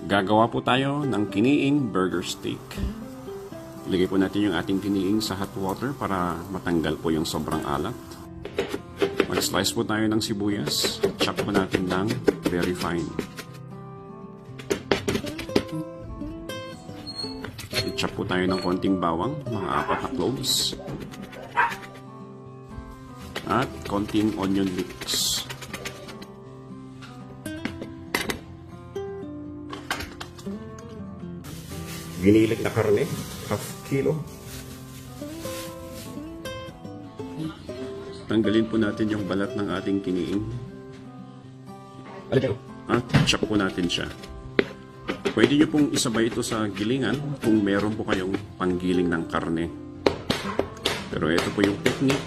Gagawa po tayo ng kiniing burger steak. Ilagay po natin yung ating kiniing sa hot water para matanggal po yung sobrang alat. Mag-slice po tayo ng sibuyas. Chop po natin ng very fine. I-chop po tayo ng konting bawang, mga 4 na cloves. At konting onion mix. Ginilig na karne, half kilo. Tanggalin po natin yung balat ng ating kiniing. At chop po natin siya. Pwede nyo pong isabay ito sa gilingan kung meron po kayong panggiling ng karne. Pero ito po yung technique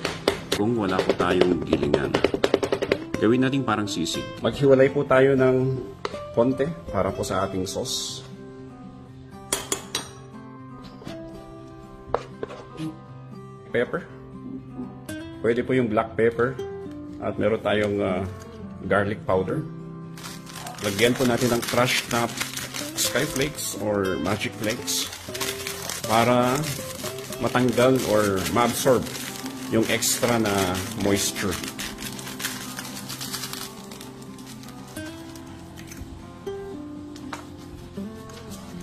kung wala po tayong gilingan. Gawin natin parang sisig. Maghiwalay po tayo ng konti para po sa ating sauce. Pepper. Pwede po yung black pepper at meron tayong garlic powder. Lagyan po natin ng crushed na sky flakes or magic flakes para matanggal or ma-absorb yung extra na moisture.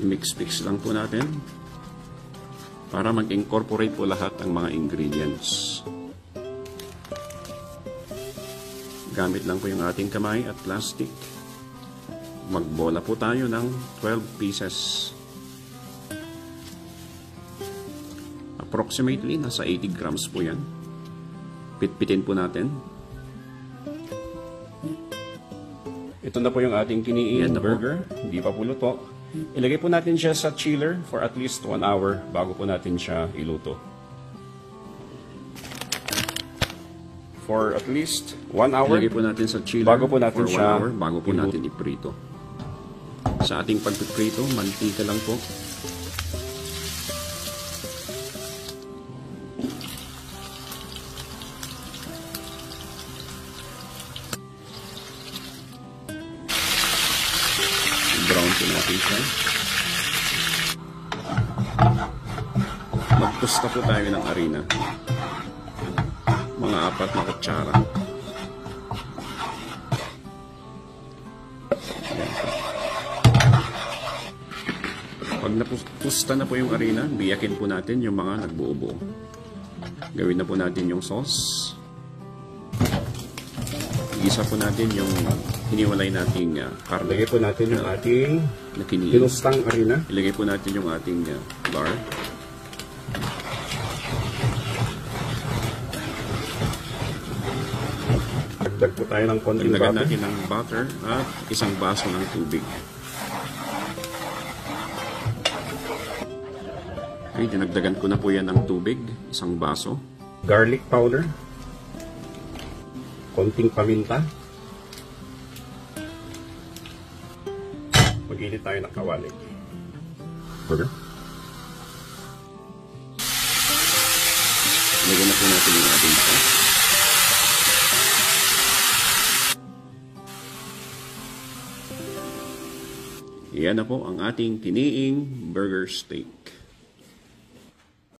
Mix-mix lang po natin para mag-incorporate po lahat ng mga ingredients. Gamit lang po yung ating kamay at plastic. Magbola po tayo ng 12 pieces. Approximately, nasa 80 grams po yan. Pitpitin po natin. Ito na po yung ating kiniing burger. Hindi pa po luto. Ilagay po natin siya sa chiller for at least 1 hour bago po natin siya iluto. For at least 1 hour. Ilagay po natin sa chiller bago po natin siya bago po natin iprito. Sa ating pagpiprito, mantika lang po. Brown po natin siya. Magpusta po tayo ng harina. Mga 4 na kutsara. Pag napusta na po yung harina, biyakin po natin yung mga nagbuo-buo. Gawin na po natin yung sauce. Igisa po natin yung hiniwalay nating karne. Ilagay po natin yung ating pinustang harina. Ilagay po natin yung ating flour. Dagdag po tayo ng konting Dagdagan butter. natin ng butter at 1 baso ng tubig. Okay, dinagdagan ko na po yan ng tubig, 1 baso. Garlic powder. Konting paminta. Mag-init tayo ng kawali. Burger. Lagyan na po natin yung ating sauce. Yan na po ang ating kiniing burger steak.